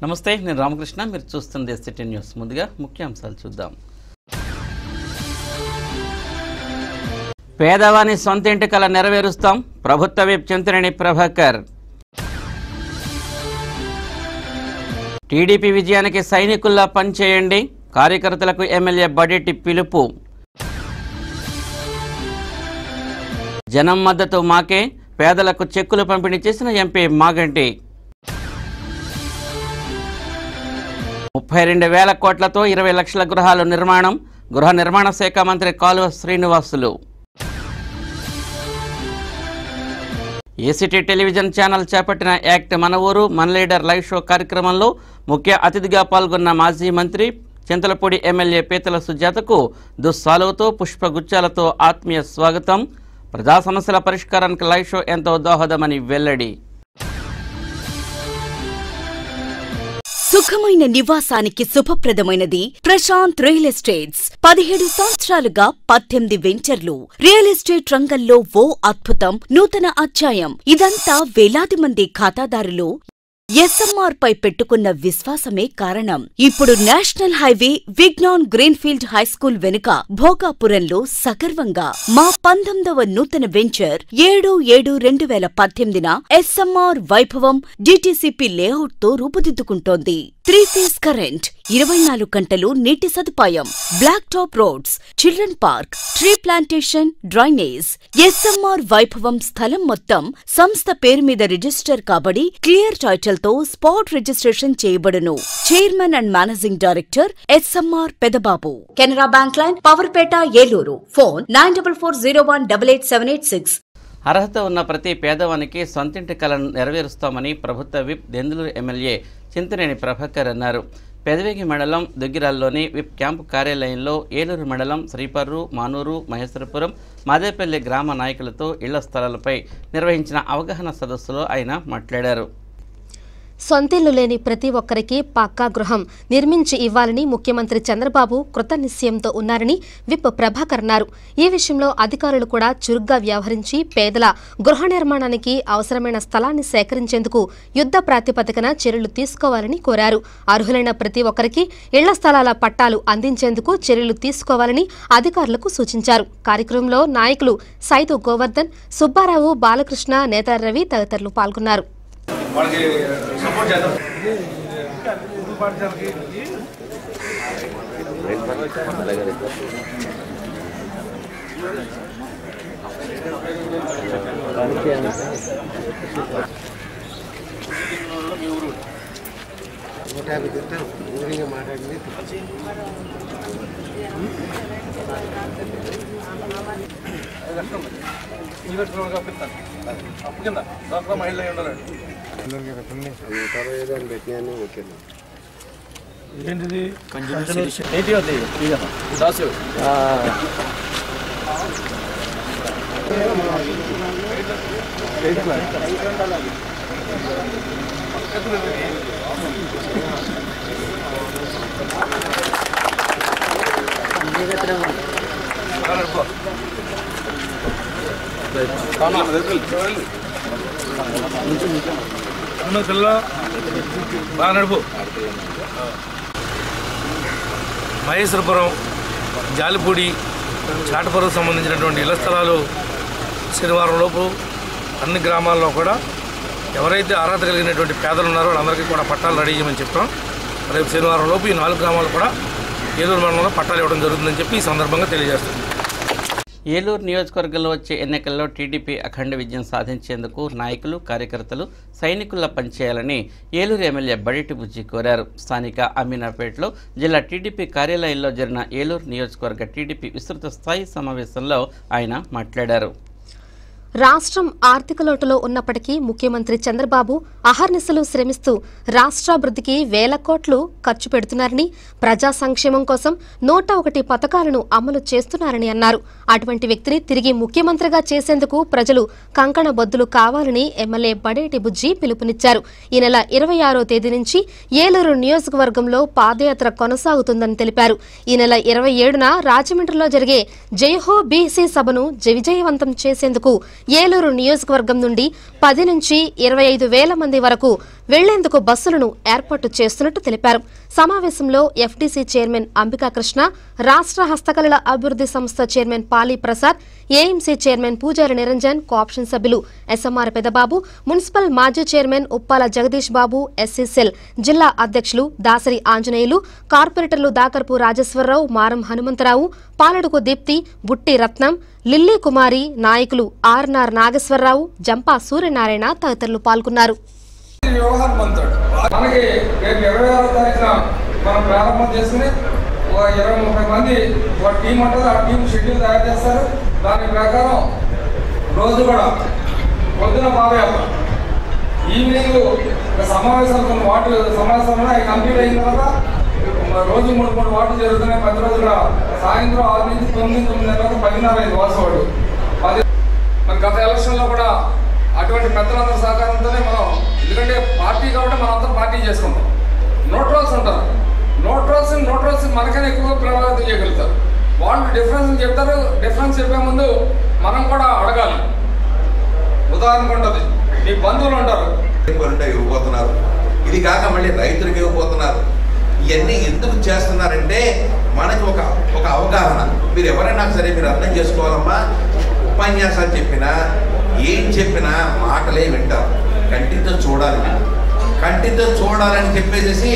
నమస్తే, నేను రామకృష్ణ. మీరు చూస్తున్నది సిటీ న్యూస్. ముందుగా ముఖ్యాంశాలు చూద్దాం. పేదవాని సొంత ఇంటి కల నెరవేరుస్తాం, ప్రభుత్వ విప్ చింతనేని ప్రభాకర్. టీడీపీ విజయానికి సైనికుల్లా పనిచేయండి, కార్యకర్తలకు ఎమ్మెల్యే బడేటి పిలుపు. జనం మద్దతు మాకే, పేదలకు చెక్కులు పంపిణీ చేసిన ఎంపీ మాగంటి. 32,000 కోట్లతో 20 లక్షల గృహాలు నిర్మాణం, గృహ నిర్మాణ శాఖ మంత్రి కాలువ శ్రీనివాసులు. ఏసీటీ టెలివిజన్ ఛానల్ చేపట్టిన యాక్ట్ మన ఊరు మన లీడర్ లైవ్ షో కార్యక్రమంలో ముఖ్య అతిథిగా పాల్గొన్న మాజీ మంత్రి చింతలపూడి ఎమ్మెల్యే పీతల సుజాతకు దుస్సాలువతో పుష్పగుచ్చాలతో ఆత్మీయ స్వాగతం. ప్రజా సమస్యల పరిష్కారానికి లైవ్ షో ఎంతో దోహదమని వెల్లడి. సుఖమైన నివాసానికి శుభప్రదమైనది ప్రశాంత్ రియల్ ఎస్టేట్స్. 17 సంవత్సరాలుగా 18 వెంచర్లు. రియల్ ఎస్టేట్ రంగంలో ఓ అద్భుతం, నూతన అధ్యాయం. ఇదంతా వేలాది మంది ఖాతాదారులు ఎస్ఎంఆర్ పై పెట్టుకున్న విశ్వాసమే కారణం. ఇప్పుడు national highway Vignan greenfield high school వెనుక భోగాపురంలో సగర్వంగా మా 19వ నూతన venture 7/7/2018 SMR Vaibhavam DTCP layout తో రూపుదిద్దుకుంటోంది. 3 ఫేజ్ కరెంట్, 24 గంటలు నీటి సదుపాయం, black top roads, children park, tree plantation, drainage. SMR Vaibhavam స్థలం మొత్తం సంస్థ పేరు మీద రిజిస్టర్ కాబడి క్లియర్ టైటిల్ తో స్పాట్ రిజిస్ట్రేషన్ చేయబడును. Chairman and managing director SMR Pedababu. Canara bank line, Powerpet, Eluru. Phone 9440188786. అర్హత ఉన్న ప్రతి పేదవానికి సొంతింటి కలను నెరవేరుస్తామని ప్రభుత్వ విప్ దెందులూరు ఎమ్మెల్యే చింతనేని ప్రభాకర్ అన్నారు. పెదవేగి మండలం దుగ్గిరాల్లోని విప్ క్యాంపు కార్యాలయంలో ఏలూరు మండలం శ్రీపర్రు, మానూరు, మహేశ్వరపురం, మాదేపల్లి గ్రామ నాయకులతో ఇళ్ల స్థలాలపై నిర్వహించిన అవగాహన సదస్సులో ఆయన మాట్లాడారు. సొంతిల్లు లేని ప్రతి ఒక్కరికి పక్కా గృహం నిర్మించి ఇవ్వాలని ముఖ్యమంత్రి చంద్రబాబు కృతనిశ్చయంతో ఉన్నారని విప్ ప్రభాకర్ అన్నారు. ఈ విషయంలో అధికారులు కూడా చురుగ్గా వ్యవహరించి పేదల గృహ నిర్మాణానికి అవసరమైన స్థలాన్ని సేకరించేందుకు యుద్ధ ప్రాతిపదికన చర్యలు తీసుకోవాలని కోరారు. అర్హులైన ప్రతి ఒక్కరికి ఇళ్ల స్థలాల పట్టాలు అందించేందుకు చర్యలు తీసుకోవాలని అధికారులకు సూచించారు. కార్యక్రమంలో నాయకులు సైదు గోవర్ధన్, సుబ్బారావు, బాలకృష్ణ, నేతార రవి తదితరులు పాల్గొన్నారు. వాళ్ళకి సపోర్ట్ చేద్దాం. అప్పు కింద డాక్టర్ మహిళ ఉండాలండి. ఏంటిది దాసు పిల్ల బాగా నడుపు. మహేశ్వరపురం, జాలిపూడి, చాటపురం సంబంధించినటువంటి ఇళ్ల స్థలాలు శనివారం లోపు అన్ని గ్రామాల్లో కూడా ఎవరైతే అర్హత కలిగినటువంటి పేదలు ఉన్నారో వాళ్ళందరికీ కూడా పట్టాలు రెడీ చేయమని చెప్తాం. రేపు శనివారం లోపు ఈ 4 గ్రామాలు కూడా ఏలూరు మండలంలో పట్టాలు ఇవ్వడం జరుగుతుందని చెప్పి ఈ సందర్భంగా తెలియజేస్తుంది. ఏలూరు నియోజకవర్గంలో వచ్చే ఎన్నికల్లో టీడీపీ అఖండ విజయం సాధించేందుకు నాయకులు, కార్యకర్తలు సైనికుల్లా పనిచేయాలని ఏలూరు ఎమ్మెల్యే బడేటి బుజ్జి కోరారు. స్థానిక అమీనాపేటలో జిల్లా టీడీపీ కార్యాలయంలో జరిగిన ఏలూరు నియోజకవర్గ టీడీపీ విస్తృత స్థాయి సమావేశంలో ఆయన మాట్లాడారు. రాష్ట్రం ఆర్థిక లోటులో ఉన్నప్పటికీ ముఖ్యమంత్రి చంద్రబాబు అహర్నిశలు శ్రమిస్తూ రాష్ట్రాభివృద్ధికి వేల కోట్లు ఖర్చు పెడుతున్నారని, ప్రజా సంక్షేమం కోసం 101 పథకాలను అమలు చేస్తున్నారని అన్నారు. అటువంటి వ్యక్తిని తిరిగి ముఖ్యమంత్రిగా చేసేందుకు ప్రజలు కంకణబద్దులు కావాలని ఎమ్మెల్యే బడేటి బుజ్జి పిలుపునిచ్చారు. ఈ నెల 26వ తేదీ నుంచి ఏలూరు నియోజకవర్గంలో పాదయాత్ర కొనసాగుతుందని తెలిపారు. ఈ నెల 27న రాజమండ్రిలో జరిగే జయహో బీసీ సభను విజయవంతం చేసేందుకు ఏలూరు నియోజకవర్గం నుండి 10 నుంచి 25 వేల మంది వరకు వెళ్లేందుకు బస్సులను ఏర్పాటు చేస్తున్నట్టు తెలిపారు. సమావేశంలో ఎఫ్డీసీ చైర్మన్ అంబికాకృష్ణ, రాష్ట్ర హస్తకళల అభివృద్ధి సంస్థ చైర్మన్ పాలి ప్రసాద్, ఏఎంసీ చైర్మన్ పూజారి నిరంజన్, కోఆప్షన్ సభ్యులు ఎస్ఎంఆర్ పెదబాబు, మున్సిపల్ మాజీ చైర్మన్ ఉప్పాల జగదీష్ బాబు, ఎస్సీ సెల్ జిల్లా అధ్యక్షులు దాసరి ఆంజనేయులు, కార్పొరేటర్లు దాకర్పు రాజేశ్వరరావు, మారం హనుమంతరావు, పాలడుకు దీప్తి, బుట్టి రత్నం, లిల్లీ కుమారి, నాయకులు ఆర్ఎన్ఆర్ నాగేశ్వరరావు, జంపా సూర్యనారాయణ తదితరులు పాల్గొన్నారు. మనకి రేపు 26వ తారీఖున మనం ప్రారంభం చేసుకుని 20-30 మంది ఒక టీం ఉంటుంది. ఆ టీం షెడ్యూల్ తయారు చేస్తారు. దాని ప్రకారం రోజు కూడా పొద్దున పాదయాత్ర, ఈవినింగ్ సమావేశాలు, కొన్ని వార్డు సమావేశాలు అవి కంప్లీట్ అయిన తర్వాత రోజు 3 వార్డులు జరుగుతున్నాయి. 10 రోజుల సాయంత్రం 6 నుంచి 9 వరకు 10:30 వాసవాడు. మన గత ఎలక్షన్లో కూడా అటువంటి పెద్దలందరూ సహకారంతోనే మనం, ఎందుకంటే పార్టీ కాబట్టి మనం అంతా పార్టీ చేసుకుంటాం. న్యూట్రల్స్ ఉంటారు. న్యూట్రల్స్ మనకైనా ఎక్కువ ప్రభావితం చేయగలుగుతారు. వాళ్ళు డిఫరెన్స్ చెప్తారు. డిఫరెన్స్ చెప్పే ముందు మనం కూడా అడగాలి. ఉదాహరణకు ఉంటుంది, మీ బంధువులు ఉంటారు, ఇవ్వబోతున్నారు. ఇది కాక మళ్ళీ రైతులకు ఇవ్వబోతున్నారు. ఇవన్నీ ఎందుకు చేస్తున్నారంటే మనకి ఒక అవగాహన. మీరు ఎవరైనా సరే మీరు అర్థం చేసుకోవాలమ్మా. ఉపన్యాసాలు చెప్పినా ఏం చెప్పినా మాటలే వింటారు. కంటితో చూడాలి. కంటితో చూడాలని చెప్పేసి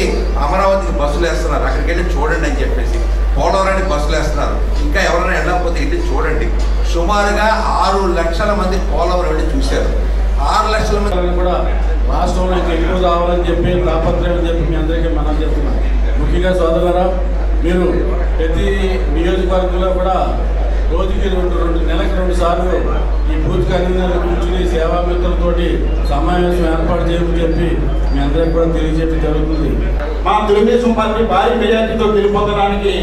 అమరావతికి బస్సులు వేస్తున్నారు. అక్కడికి వెళ్ళి చూడండి అని చెప్పేసి పోలవరానికి బస్సులు వేస్తున్నారు. ఇంకా ఎవరైనా వెళ్ళకపోతే వెళ్ళి చూడండి. సుమారుగా 6 లక్షల మంది పోలవరం వెళ్ళి చూశారు. 6 లక్షల మంది కూడా రాష్ట్రంలోకి ఎక్కువ రావాలని చెప్పి తాపత్రయం అని చెప్పి మీ అందరికీ మనం చెప్తున్నాం. ముఖ్యంగా సోదరులారా, మీరు ప్రతి నియోజకవర్గంలో కూడా రోజుకి నెలకు 2 సార్లు ఈ బూత్ కన్వీనర్లు కూర్చుని సేవామిత్రులతోటి సమావేశం ఏర్పాటు చేయమని చెప్పి మీ అందరికీ కూడా తెలియజేయడం జరుగుతుంది. మా తెలుగుదేశం పార్టీ భారీ మెజార్టీతో గెలుపొందడానికి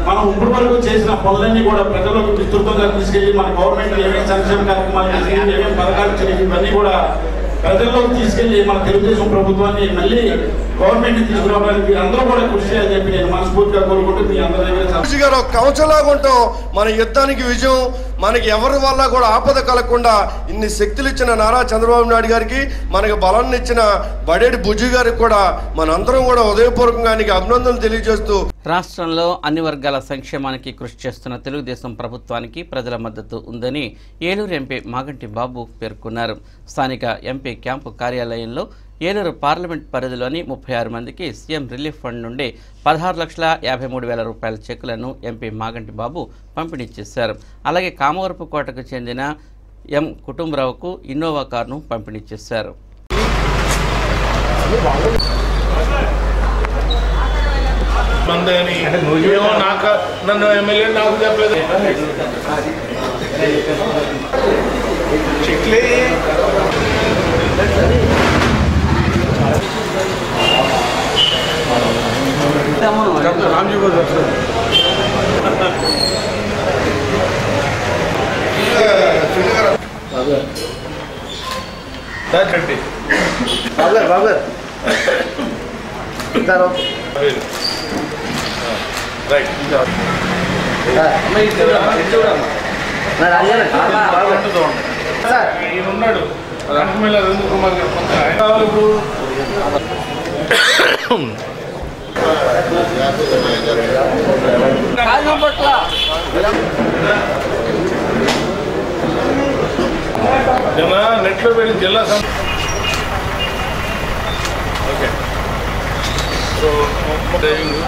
మనం ఇప్పటి వరకు చేసిన పనులన్నీ కూడా ప్రజలకు విస్తృతంగా తీసుకెళ్లి మన గవర్నమెంట్ ఏమేమి సంక్షేమ కార్యక్రమాలు చేసి ఏమేమి పథకాలు చేసి ఇవన్నీ కూడా ప్రజల్లోకి తీసుకెళ్లి మన తెలుగుదేశం ప్రభుత్వాన్ని మళ్ళీ గవర్నమెంట్ తీసుకురావడానికి అందరూ కూడా కృషి చేయాలని చెప్పి నేను మనస్ఫూర్తిగా కోరుకుంటూ మీ అందరి దగ్గర కవచలాగా ఉంటాం. మన యుద్ధానికి విజయం, మనకి ఎవరి వల్ల కూడా ఆపద కలగకుండా ఇన్ని శక్తులు ఇచ్చిన నారా చంద్రబాబు నాయుడు గారికి, మనకి బలాన్ని ఇచ్చిన బడేడి బుజ్జి గారికి కూడా మనందరం కూడా ఉదయపూర్వకంగా అభినందనలు తెలియజేస్తూ, రాష్ట్రంలో అన్ని వర్గాల సంక్షేమానికి కృషి చేస్తున్న తెలుగుదేశం ప్రభుత్వానికి ప్రజల మద్దతు ఉందని ఏలూరు ఎంపీ మాగంటి బాబు పేర్కొన్నారు. స్థానిక ఎంపీ క్యాంపు కార్యాలయంలో ఏలూరు పార్లమెంట్ పరిధిలోని 36 మందికి సీఎం రిలీఫ్ ఫండ్ నుండి 16,53,000 రూపాయల చెక్కులను ఎంపీ మాగంటి బాబు పంపిణీ చేశారు. అలాగే కామవరపు కోటకు చెందిన ఎం కుటుంబరావుకు ఇన్నోవా కారును పంపిణీ చేశారు. నన్ను ఎమ్మెల్యే నాకు చెప్పలేదు. राम जी को बाबर बाबर राइट ఈయనున్నాడు రంగమేళ రవీంద్ర కుమార్ గారు నెట్లో వెళ్ళి జిల్లా ఓకే. సో డ్రైవింగ్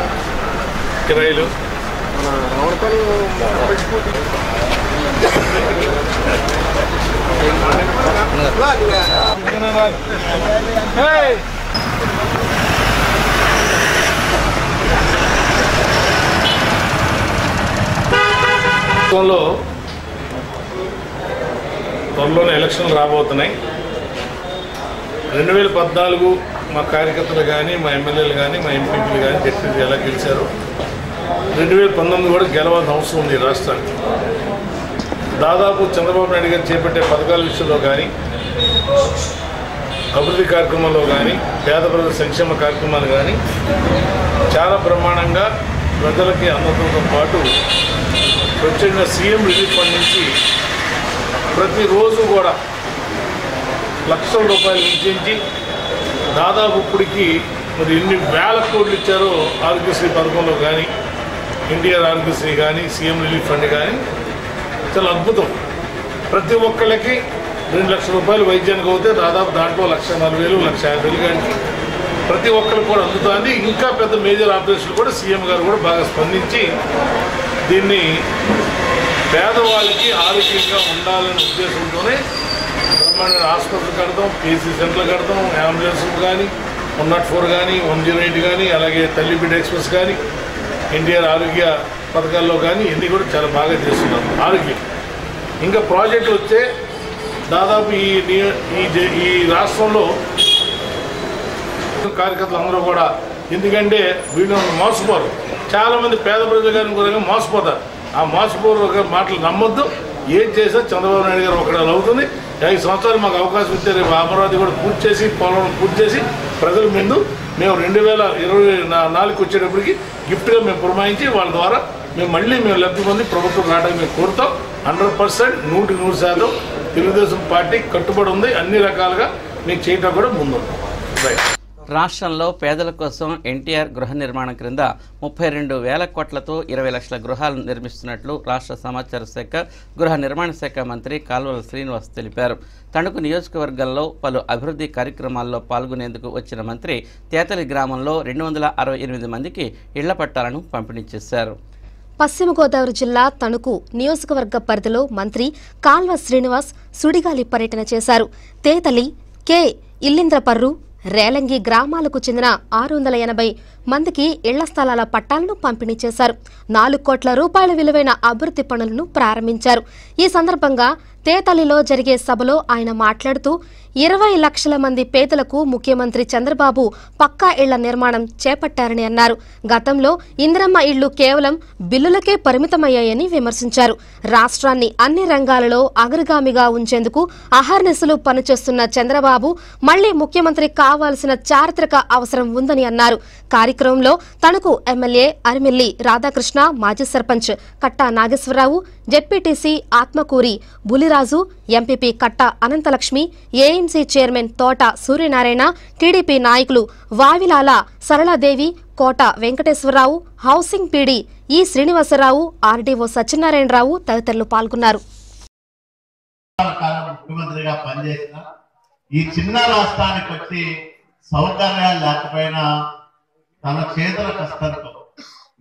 కిరాయిలు త్వరలోనే ఎలక్షన్లు రాబోతున్నాయి. 2014 మా కార్యకర్తలు కానీ, మా ఎమ్మెల్యేలు కానీ, మా ఎంపీలు కానీ జడ్పీలు ఎలా గెలిచారు, 2019 కూడా గెలవాల్సిన అవసరం ఉంది రాష్ట్రానికి. దాదాపు చంద్రబాబు నాయుడు గారు చేపట్టే పథకాల విషయంలో కానీ, అభివృద్ధి కార్యక్రమాల్లో కానీ, పేద ప్రజల సంక్షేమ కార్యక్రమాలు కానీ చాలా బ్రహ్మాండంగా ప్రజలకి అందడంతో పాటు ప్రత్యేకంగా సీఎం రిలీఫ్ ఫండ్ నుంచి ప్రతిరోజు కూడా లక్షల రూపాయలు వెచ్చించి దాదాపు ఇప్పటికి మరి ఎన్ని వేల కోట్లు ఇచ్చారో ఆరోగ్యశ్రీ పథకంలో కానీ, ఎన్టీఆర్ ఆరోగ్యశ్రీ కానీ, సీఎం రిలీఫ్ ఫండ్ కానీ చాలా అద్భుతం. ప్రతి ఒక్కళ్ళకి 2 లక్షల రూపాయలు వైద్యానికి అవుతే దాదాపు దాంట్లో 1,40,000, 1,50,000 కానీ ప్రతి ఒక్కరికి కూడా అందుతుంది. ఇంకా పెద్ద మేజర్ ఆపరేషన్ కూడా సీఎం గారు కూడా బాగా స్పందించి దీన్ని పేదవాళ్ళకి ఆరోగ్యంగా ఉండాలనే ఉద్దేశంతోనే బ్రహ్మాండ ఆసుపత్రులు కడతాం, పీసీ సెంటర్లు కడతాం, అంబులెన్స్లు కానీ, 104 కానీ, 108 కానీ, అలాగే తల్లి బిడ్డ ఎక్స్ప్రెస్ కానీ, ఎన్టీఆర్ ఆరోగ్య పథకాల్లో కానీ ఇవన్నీ కూడా చాలా బాగా చేస్తున్నారు. ఆరోగ్యం ఇంకా ప్రాజెక్టులు వచ్చే దాదాపు ఈ రాష్ట్రంలో కార్యకర్తలు అందరూ కూడా, ఎందుకంటే వీళ్ళు మోసపోరు. చాలామంది పేద ప్రజలు కానీ కూడా మోసపోతారు. ఆ మోసపోరు మాటలు నమ్మొద్దు. ఏం చేసినా చంద్రబాబు నాయుడు గారు ఒకటే అవుతుంది. 5 సంవత్సరాలు మాకు అవకాశం ఇస్తే రేపు అమరావతి కూడా పూర్తి చేసి, పోలవరం పూర్తి చేసి ప్రజల ముందు మేము 2024 వచ్చేటప్పటికి గిఫ్ట్గా మేము పురమాయించి వాళ్ళ ద్వారా మేము లబ్ధి పొంది ప్రభుత్వం రావడానికి మేము కోరుతాం. 100%, 100% తెలుగుదేశం పార్టీ కట్టుబడి ఉంది. అన్ని రకాలుగా మీకు చేయటం కూడా ముందుంది. రైట్. రాష్ట్రంలో పేదల కోసం ఎన్టీఆర్ గృహ నిర్మాణం క్రింద 32,000 కోట్లతో 20 లక్షల గృహాలను నిర్మిస్తున్నట్లు రాష్ట్ర సమాచార శాఖ, గృహ నిర్మాణ శాఖ మంత్రి కాల్వల శ్రీనివాస్ తెలిపారు. తణుకు నియోజకవర్గంలో పలు అభివృద్ధి కార్యక్రమాల్లో పాల్గొనేందుకు వచ్చిన మంత్రి తేతలి గ్రామంలో 268 మందికి ఇళ్ల పట్టాలను పంపిణీ చేశారు. పశ్చిమ గోదావరి జిల్లా తణుకు నియోజకవర్గ పరిధిలో మంత్రి కాల్వ శ్రీనివాస్ సుడిగాలి పర్యటన చేశారు. తేతలి, కె ఇల్లింద్రపర్రు, రేలంగి గ్రామాలకు చెందిన 680 మందికి ఇళ్ల స్థలాల పట్టాలను పంపిణీ చేశారు. 4 కోట్ల రూపాయల విలువైన అభివృద్ధి పనులను ప్రారంభించారు. ఈ సందర్భంగా తేతలిలో జరిగే సభలో ఆయన మాట్లాడుతూ 20 లక్షల మంది పేదలకు ముఖ్యమంత్రి చంద్రబాబు పక్కా ఇళ్ల నిర్మాణం చేపట్టారని అన్నారు. గతంలో ఇందిరమ్మ ఇళ్లు కేవలం బిల్లులకే పరిమితమయ్యాయని విమర్శించారు. రాష్ట్రాన్ని అన్ని రంగాలలో అగ్రగామిగా ఉంచేందుకు అహర్నిశలు పనిచేస్తున్న చంద్రబాబు మళ్లీ ముఖ్యమంత్రి కావాల్సిన చారిత్రక అవసరం ఉందని అన్నారు. కార్యక్రమంలో తణుకు ఎమ్మెల్యే అరిమిల్లి రాధాకృష్ణ, మాజీ సర్పంచ్ కట్టా నాగేశ్వరరావు, జెడ్పీటీసీ ఆత్మకూరి బులిరాజు, ఎంపీపీ కట్టా అనంతలక్ష్మి, ఏఎంసీ చైర్మన్ తోట సూర్యనారాయణ, టీడీపీ నాయకులు వావిలాల సరళాదేవి, కోట వెంకటేశ్వరరావు, హౌసింగ్ పీడీ ఈ శ్రీనివాసరావు, ఆర్డీఓ సత్యనారాయణరావు తదితరులు పాల్గొన్నారు. ముఖ్యమంత్రిగా పనిచేసిన ఈ చిన్న రాష్ట్రానికి వచ్చి సౌకర్యాలు లేకపోయినా తన చేతుల కష్టంతో,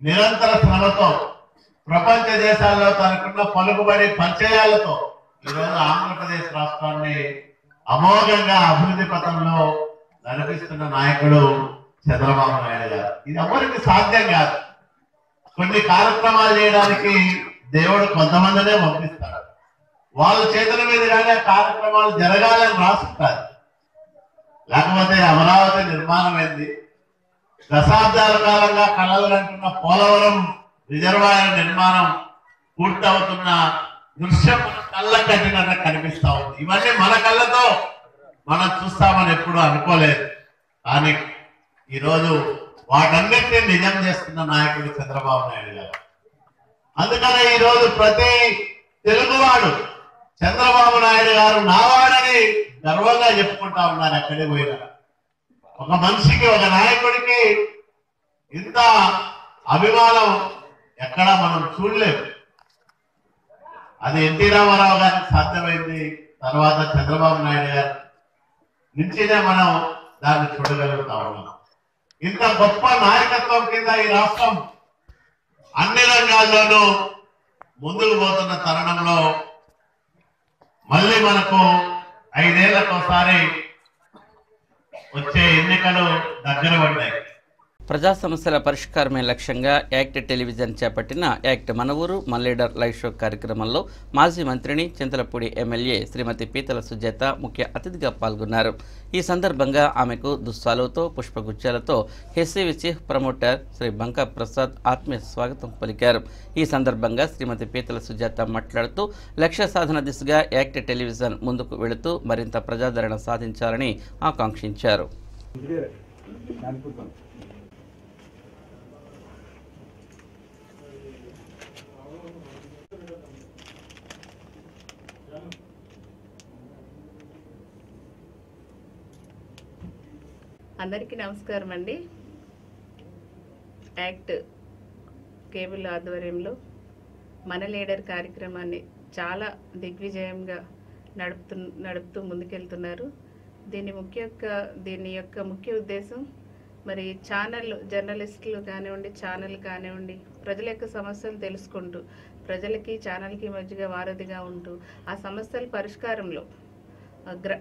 నిరంతర శ్రమతో, ప్రపంచ దేశాల్లో తనకున్న పలుకుబడి పరిచయాలతో ఈరోజు ఆంధ్రప్రదేశ్ రాష్ట్రాన్ని అమోఘంగా అభివృద్ధి పథంలో నడిపిస్తున్న నాయకుడు చంద్రబాబు నాయుడు గారు. ఇది ఎవరికి సాధ్యం కాదు. కొన్ని కార్యక్రమాలు చేయడానికి దేవుడు కొంతమందినే పంపిస్తాడు. వాళ్ళ చేతుల మీద కానీ ఆ కార్యక్రమాలు జరగాలని రాసుకుంటారు. లేకపోతే అమరావతి నిర్మాణం ఏంది, దశాబ్దాల కాలంగా కలలు అంటున్న పోలవరం రిజర్వాయర్ నిర్మాణం పూర్తవుతున్న దృశ్యం కళ్ళ కట్టినట్టు కనిపిస్తా ఉంది. ఇవన్నీ మన కళ్ళతో మనం చూస్తామని ఎప్పుడు అనుకోలేదు. కానీ ఈరోజు వాటన్నిటిని నిజం చేస్తున్న నాయకుడు చంద్రబాబు నాయుడు గారు. అందుకనే ఈరోజు ప్రతి తెలుగువాడు చంద్రబాబు నాయుడు గారు నావాడని గర్వంగా చెప్పుకుంటా ఉన్నారు. ఎక్కడికి పోయినా ఒక మనిషికి, ఒక నాయకుడికి ఇంత అభిమానం ఎక్కడా మనం చూడలేము. అది ఎన్టీ రామారావు గారికి సాధ్యమైంది. తర్వాత చంద్రబాబు నాయుడు గారు నుంచినే మనం దాన్ని చూడగలుగుతా ఉన్నాం. ఇంత గొప్ప నాయకత్వం కింద ఈ రాష్ట్రం అన్ని రంగాల్లోనూ ముందుకు పోతున్న తరుణంలో మళ్ళీ మనకు 5 ఏళ్లకోసారి వచ్చే ఎన్నికలు దగ్గర పడ్డాయి. ప్రజా సమస్యల పరిష్కారమే లక్ష్యంగా యాక్ట్ టెలివిజన్ చేపట్టిన యాక్ట్ మన ఊరు మన లీడర్ లైవ్ షో కార్యక్రమంలో మాజీ మంత్రిని చింతలపూడి ఎమ్మెల్యే శ్రీమతి పీతల సుజాత ముఖ్య అతిథిగా పాల్గొన్నారు. ఈ సందర్భంగా ఆమెకు దుస్సాలుతో, పుష్పగుచ్చాలతో హెచ్సివి చీఫ్ ప్రమోటర్ శ్రీ బంకా ప్రసాద్ ఆత్మీయ స్వాగతం పలికారు. ఈ సందర్భంగా శ్రీమతి పీతల సుజాత మాట్లాడుతూ లక్ష్య సాధన దిశగా యాక్ట్ టెలివిజన్ ముందుకు వెళుతూ మరింత ప్రజాదరణ సాధించాలని ఆకాంక్షించారు. అందరికీ నమస్కారం అండి. యాక్ట్ కేబుల్ ఆధ్వర్యంలో మన లీడర్ కార్యక్రమాన్ని చాలా దిగ్విజయంగా నడుపుతూ ముందుకెళ్తున్నారు. దీని యొక్క ముఖ్య ఉద్దేశం మరి ఛానల్ జర్నలిస్టులు కానివ్వండి, ఛానల్ కానివ్వండి, ప్రజల యొక్క సమస్యలు తెలుసుకుంటూ ప్రజలకి ఛానల్కి మధ్యగా వారధిగా ఉంటూ ఆ సమస్యల పరిష్కారంలో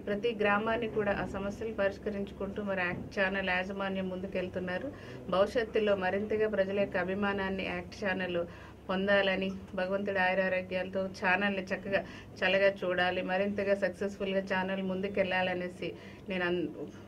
ప్రతి గ్రామాన్ని కూడా ఆ సమస్యలు పరిష్కరించుకుంటూ మరి యాక్ట్ ఛానల్ యాజమాన్యం ముందుకెళ్తున్నారు. భవిష్యత్తులో మరింతగా ప్రజల యొక్క అభిమానాన్ని యాక్ట్ ఛానల్ పొందాలని, భగవంతుడి ఆయురారోగ్యాలతో ఛానల్ని చల్లగా చూడాలి, మరింతగా సక్సెస్ఫుల్గా ఛానల్ ముందుకెళ్ళాలనేసి నేను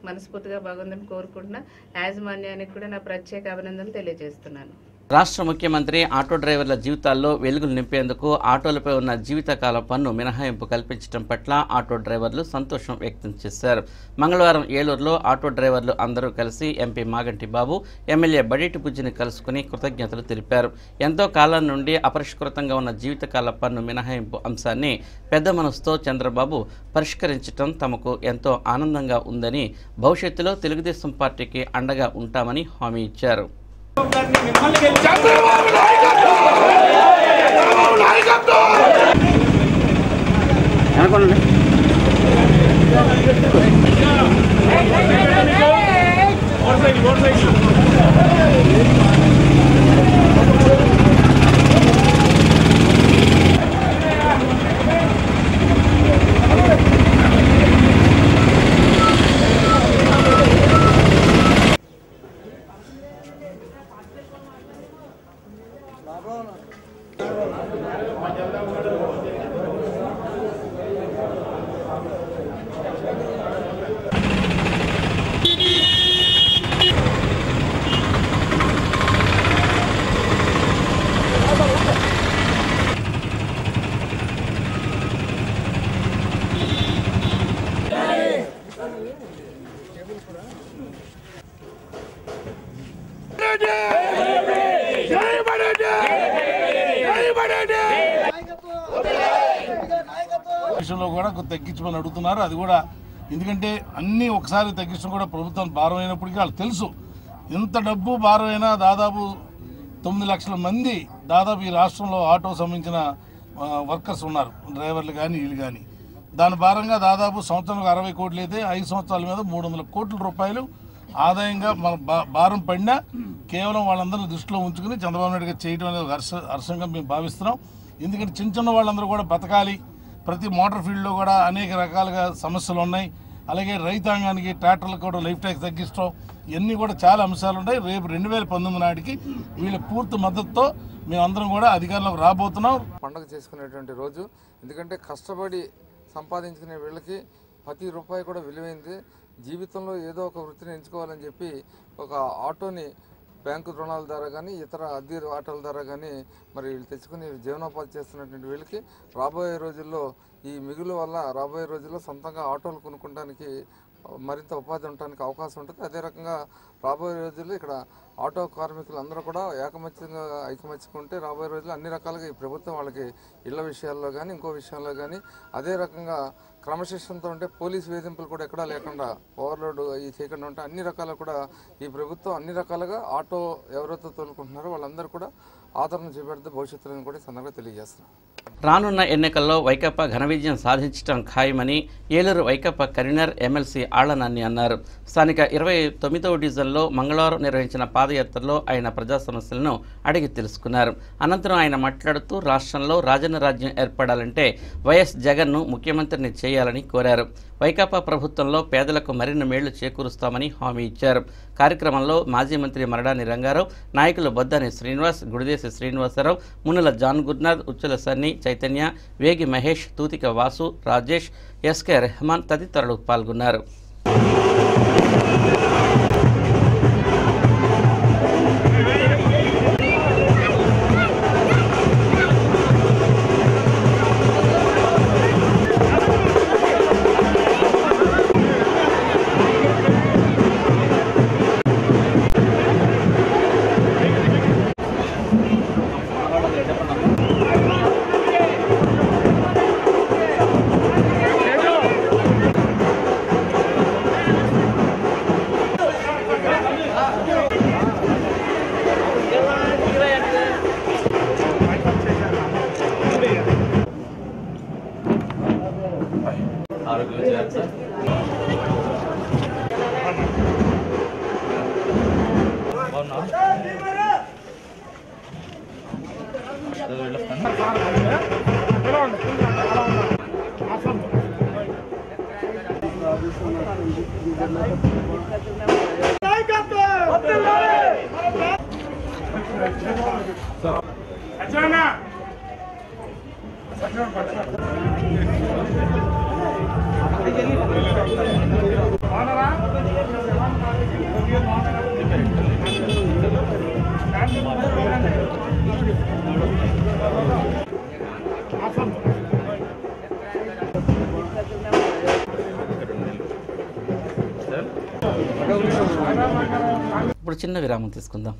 మనస్ఫూర్తిగా భగవంతుని కోరుకుంటున్నా. యాజమాన్యానికి కూడా నా ప్రత్యేక అభినందనలు తెలియజేస్తున్నాను. రాష్ట్ర ముఖ్యమంత్రి ఆటో డ్రైవర్ల జీవితాల్లో వెలుగులు నింపేందుకు ఆటోలపై ఉన్న జీవితకాల పన్ను మినహాయింపు కల్పించడం పట్ల ఆటో డ్రైవర్లు సంతోషం వ్యక్తం చేశారు. మంగళవారం ఏలూరులో ఆటో డ్రైవర్లు అందరూ కలిసి ఎంపీ మాగంటి బాబు, ఎమ్మెల్యే బడేటి బుజ్జిని కలుసుకుని కృతజ్ఞతలు తెలిపారు. ఎంతో కాలం నుండి అపరిష్కృతంగా ఉన్న జీవితకాల పన్ను మినహాయింపు అంశాన్ని పెద్ద మనసుతో చంద్రబాబు పరిష్కరించడం తమకు ఎంతో ఆనందంగా ఉందని, భవిష్యత్తులో తెలుగుదేశం పార్టీకి అండగా ఉంటామని హామీ ఇచ్చారు. విషయంలో కూడా తగ్గించమని అడుగుతున్నారు. అది కూడా ఎందుకంటే అన్నీ ఒకసారి తగ్గించడం కూడా ప్రభుత్వం భారం అయినప్పటికీ వాళ్ళు తెలుసు. ఎంత డబ్బు భారం అయినా దాదాపు 9 లక్షల మంది దాదాపు ఈ రాష్ట్రంలో ఆటో సంబంధించిన వర్కర్స్ ఉన్నారు, డ్రైవర్లు కానీ వీళ్ళు కానీ. దాని భారంగా దాదాపు సంవత్సరానికి 60 కోట్లు అయితే 5 సంవత్సరాల మీద 300 కోట్ల రూపాయలు ఆదాయంగా మన భారం పడినా కేవలం వాళ్ళందరినీ దృష్టిలో ఉంచుకుని చంద్రబాబు నాయుడు గారు చేయడం అనేది హర్షంగా మేము భావిస్తున్నాం. ఎందుకంటే చిన్న వాళ్ళందరూ కూడా బతకాలి. ప్రతి మోటార్ ఫీల్డ్లో కూడా అనేక రకాలుగా సమస్యలు ఉన్నాయి. అలాగే రైతాంగానికి ట్రాక్టర్లకు కూడా లైఫ్ ట్యాక్స్ తగ్గించడం, ఇవన్నీ కూడా చాలా అంశాలు ఉంటాయి. రేపు 2019 నాటికి వీళ్ళ పూర్తి మద్దతుతో మేమందరం కూడా అధికారంలోకి రాబోతున్నాం. పండుగ చేసుకునేటువంటి రోజు. ఎందుకంటే కష్టపడి సంపాదించుకునే వీళ్ళకి ప్రతి రూపాయి కూడా విలువైంది. జీవితంలో ఏదో ఒక వృత్తిని ఎంచుకోవాలని చెప్పి ఒక ఆటోని బ్యాంకు రుణాల ద్వారా కానీ ఇతర అద్దె ఆటోల ద్వారా కానీ మరి వీళ్ళు తెచ్చుకుని జీవనోపాధి చేస్తున్నటువంటి వీళ్ళకి రాబోయే రోజుల్లో ఈ మిగులు వల్ల రాబోయే రోజుల్లో సొంతంగా ఆటోలు కొనుక్కోవడానికి మరింత ఉపాధి ఉండడానికి అవకాశం ఉంటుంది. అదే రకంగా రాబోయే రోజుల్లో ఇక్కడ ఆటో కార్మికులు అందరూ కూడా ఐకమత్యంగా రాబోయే రోజుల్లో అన్ని రకాలుగా ఈ ప్రభుత్వం వాళ్ళకి ఇళ్ల విషయాల్లో కానీ ఇంకో విషయాల్లో కానీ అదే రకంగా క్రమశిక్షణతో ఉంటే పోలీసు వేధింపులు కూడా ఎక్కడా లేకుండా ఓవర్లోడ్ చేయకుండా ఉంటే అన్ని రకాలు కూడా ఈ ప్రభుత్వం అన్ని రకాలుగా ఆటో ఎవరైతే తోలుకుంటున్నారో వాళ్ళందరూ కూడా ఆదరణ చేపడితే భవిష్యత్తులో కూడా సందర్భంగా తెలియజేస్తున్నారు. రానున్న ఎన్నికల్లో వైకాపా ఘన విజయం సాధించడం ఖాయమని ఏలూరు వైకాపా కన్వీనర్ ఎమ్మెల్సీ ఆళ్లనాని అన్నారు. స్థానిక 29వ డివిజన్లో మంగళవారం నిర్వహించిన పాదయాత్రలో ఆయన ప్రజా సమస్యలను అడిగి తెలుసుకున్నారు. అనంతరం ఆయన మాట్లాడుతూ రాష్ట్రంలో రాజన్న రాజ్యం ఏర్పడాలంటే వైఎస్ జగన్ను ముఖ్యమంత్రిని చేయాలని కోరారు. వైకాపా ప్రభుత్వంలో పేదలకు మరిన్ని మేళ్లు చేకూరుస్తామని హామీ ఇచ్చారు. కార్యక్రమంలో మాజీ మంత్రి మరడాని రంగారావు, నాయకులు బొద్దాని శ్రీనివాస్, గుడిదేశి శ్రీనివాసరావు, మునుల జాన్ గుర్నాథ్, ఉచ్చుల సన్ని, చైతన్య, వేగి మహేష్, తూతిక వాసు, రాజేష్, ఎస్కే రెహమాన్ తదితరులు పాల్గొన్నారు. ఇప్పుడు చిన్న విరామం తీసుకుందాం.